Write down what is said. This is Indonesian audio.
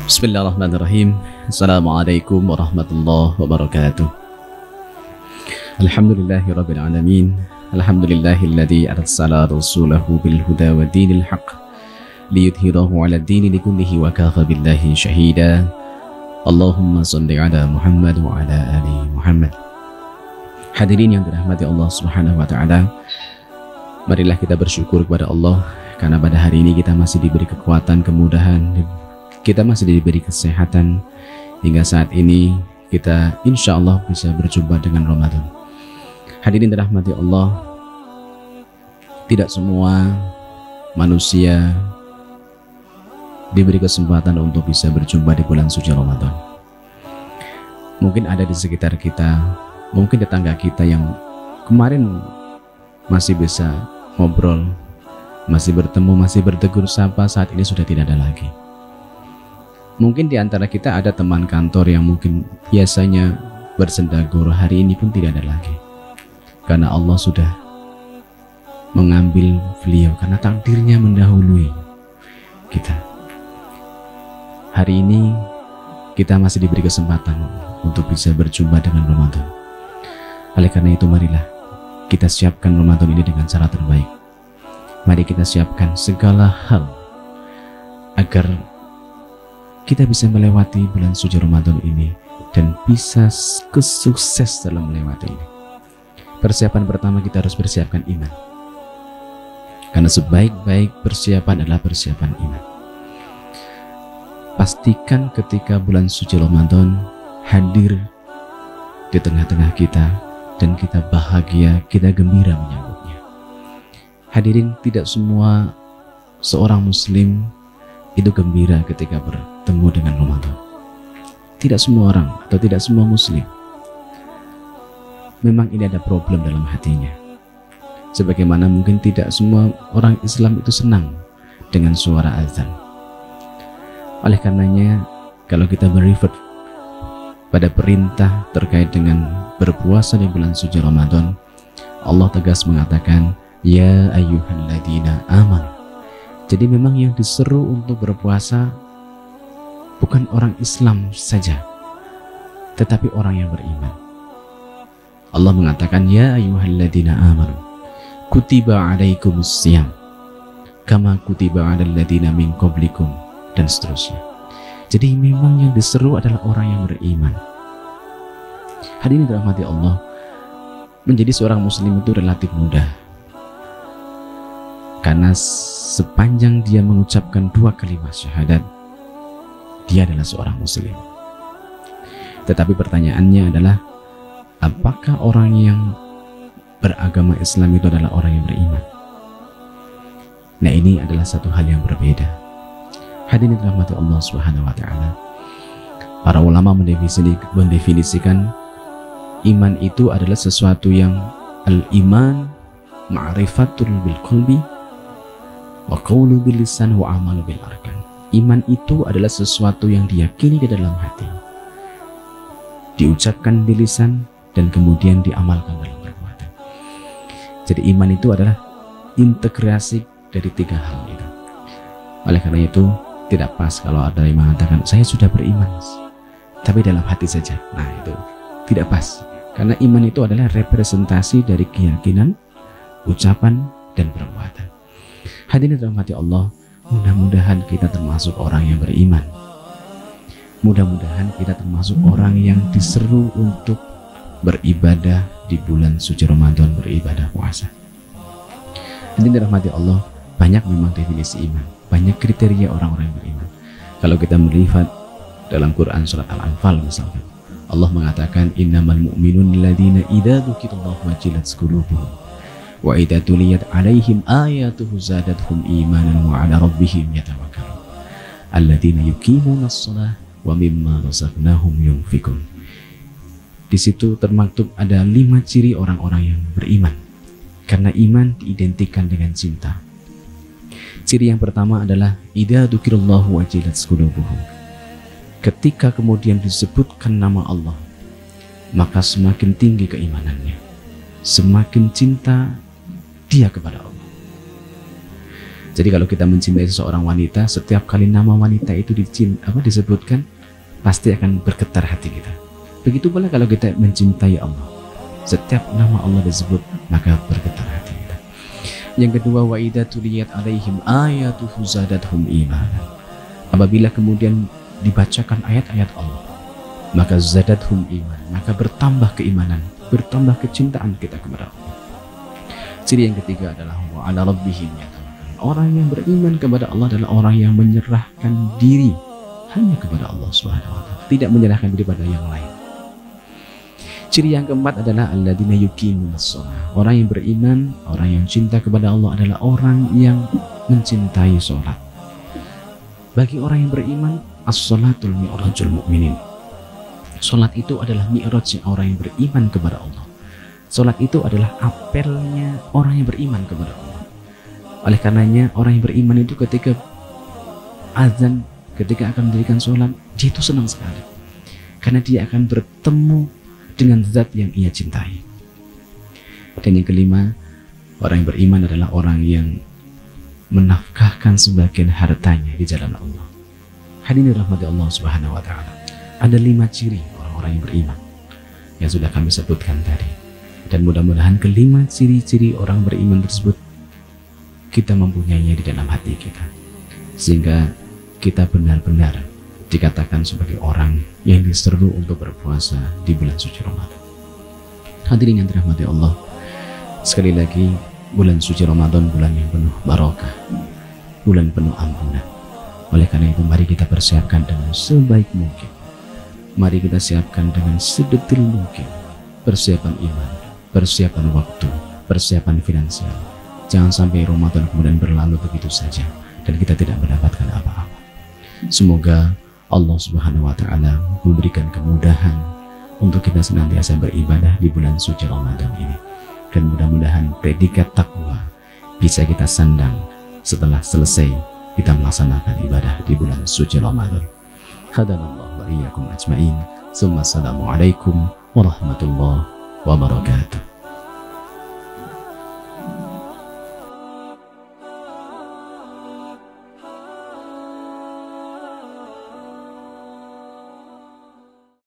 Bismillahirrahmanirrahim. Assalamualaikum warahmatullahi wabarakatuh. Alhamdulillahirabbil alamin. Alhamdulillahilladzi arsala rasulahu bil huda wa dinil haqq liyudhhirahu 'ala ad-dini kullihi wa kafa billahi shahida. Allahumma shalli 'ala Muhammad wa 'ala ali Muhammad. Hadirin yang dirahmati Allah Subhanahu wa taala, marilah kita bersyukur kepada Allah karena pada hari ini kita masih diberi kekuatan, kemudahan, kita masih diberi kesehatan hingga saat ini kita insya Allah bisa berjumpa dengan Ramadan. Hadirin dirahmati Allah, tidak semua manusia diberi kesempatan untuk bisa berjumpa di bulan suci Ramadan. Mungkin ada di sekitar kita, mungkin tetangga kita yang kemarin masih bisa ngobrol, masih bertemu, masih bertegur sapa, saat ini sudah tidak ada lagi. Mungkin di antara kita ada teman kantor yang mungkin biasanya bersendagur, hari ini pun tidak ada lagi. Karena Allah sudah mengambil beliau, karena takdirnya mendahului kita. Hari ini kita masih diberi kesempatan untuk bisa berjumpa dengan Ramadan. Oleh karena itu marilah kita siapkan Ramadan ini dengan cara terbaik. Mari kita siapkan segala hal agar kita bisa melewati bulan suci Ramadan ini dan bisa kesukses dalam melewati ini. Persiapan pertama, kita harus persiapkan iman. Karena sebaik-baik persiapan adalah persiapan iman. Pastikan ketika bulan suci Ramadan hadir di tengah-tengah kita dan kita bahagia, kita gembira menyambutnya. Hadirin, tidak semua seorang muslim itu gembira ketika bertemu dengan Ramadan. Tidak semua orang atau tidak semua muslim. Memang ini ada problem dalam hatinya. Sebagaimana mungkin tidak semua orang Islam itu senang dengan suara azan. Oleh karenanya, kalau kita merefer pada perintah terkait dengan berpuasa di bulan suci Ramadan, Allah tegas mengatakan, ya ayyuhalladzina amanu. Jadi memang yang diseru untuk berpuasa bukan orang Islam saja, tetapi orang yang beriman. Allah mengatakan, ya ayyuhalladzina amanu kutiba alaikumus syiyam kama kutiba alal ladzina min qablikum, dan seterusnya. Jadi memang yang diseru adalah orang yang beriman. Hadirin dirahmati Allah, menjadi seorang muslim itu relatif mudah. Karena sepanjang dia mengucapkan dua kalimat syahadat, dia adalah seorang muslim. Tetapi pertanyaannya adalah, apakah orang yang beragama Islam itu adalah orang yang beriman? Nah, ini adalah satu hal yang berbeda. Hadirin rahmati Allah Subhanahu wa taala. Para ulama mendefinisikan iman itu adalah sesuatu yang al-iman ma'rifatul bil qalbi wa qawlu bil lisan wa amalu bil arkan. Iman itu adalah sesuatu yang diyakini di dalam hati, diucapkan di lisan, dan kemudian diamalkan dalam perbuatan. Jadi iman itu adalah integrasi dari tiga hal itu. Oleh karena itu tidak pas kalau ada yang mengatakan saya sudah beriman tapi dalam hati saja. Nah, itu tidak pas, karena iman itu adalah representasi dari keyakinan, ucapan, dan perbuatan. Hadirin dirahmati Allah, mudah-mudahan kita termasuk orang yang beriman. Mudah-mudahan kita termasuk orang yang diseru untuk beribadah di bulan suci Ramadan, beribadah puasa. Hadirin dirahmati Allah, banyak memang definisi iman, banyak kriteria orang-orang yang beriman. Kalau kita melihat dalam Quran surat Al-Anfal misalnya, Allah mengatakan, innamal mu'minun alladzina idza dzukirallahu wajilat qulubuhum wa idza tuliyat 'alaihim ayatuhu zadatuhum imanan wa 'ala rabbihim yatawakkalun alladzina yuqimunas shalah wa mimma razaqnahum yunfikun. Di situ termaktub ada 5 ciri orang-orang yang beriman, karena iman diidentikan dengan cinta. Ciri yang pertama adalah idza dzukirallahu wajilat qulubuhum. Ketika kemudian disebutkan nama Allah, maka semakin tinggi keimanannya, semakin cinta dia kepada Allah. Jadi kalau kita mencintai seseorang wanita, setiap kali nama wanita itu disebutkan, pasti akan bergetar hati kita. Begitu pula kalau kita mencintai Allah, setiap nama Allah disebut, maka bergetar hati kita. Yang kedua, wa idza tuliyat alaihim ayatuhu zadatuhum imanan. Apabila kemudian dibacakan ayat-ayat Allah, maka zadatuhum iman, maka bertambah keimanan, bertambah kecintaan kita kepada Allah. Ciri yang ketiga adalah wa ala rabbihim yatawakkalun. Orang yang beriman kepada Allah adalah orang yang menyerahkan diri hanya kepada Allah Subhanahu wa taala, tidak menyerahkan diri pada yang lain. Ciri yang keempat adalah alladzina yuqimunas shalah. Orang yang beriman, orang yang cinta kepada Allah adalah orang yang mencintai sholat. Bagi orang yang beriman, as-sholatul mi'rajul mu'minin. Sholat itu adalah mi'rajnya orang yang beriman kepada Allah. Sholat itu adalah apelnya orang yang beriman kepada Allah. Oleh karenanya orang yang beriman itu ketika azan, ketika akan mendirikan sholat, dia itu senang sekali, karena dia akan bertemu dengan zat yang ia cintai. Dan yang kelima, orang yang beriman adalah orang yang menafkahkan sebagian hartanya di jalan Allah. Hadirin rahmati Allah Subhanahu wa taala. Ada 5 ciri orang-orang yang beriman yang sudah kami sebutkan tadi. Dan mudah-mudahan kelima ciri-ciri orang beriman tersebut kita mempunyainya di dalam hati kita, sehingga kita benar-benar dikatakan sebagai orang yang diseru untuk berpuasa di bulan suci Ramadan. Hadirin yang dirahmati Allah, sekali lagi, bulan suci Ramadan bulan yang penuh barokah, bulan penuh ampunan. Oleh karena itu, mari kita persiapkan dengan sebaik mungkin, mari kita siapkan dengan sedetil mungkin persiapan iman, persiapan waktu, persiapan finansial. Jangan sampai Ramadan kemudian berlalu begitu saja dan kita tidak mendapatkan apa-apa. Semoga Allah Subhanahu wa taala memberikan kemudahan untuk kita senantiasa beribadah di bulan suci Ramadan ini, dan mudah-mudahan predikat takwa bisa kita sandang setelah selesai kita melaksanakan ibadah di bulan suci Ramadan. Hadanallahu wa iyyakum ajmain. Assalamualaikum warahmatullahi wabarakatuh.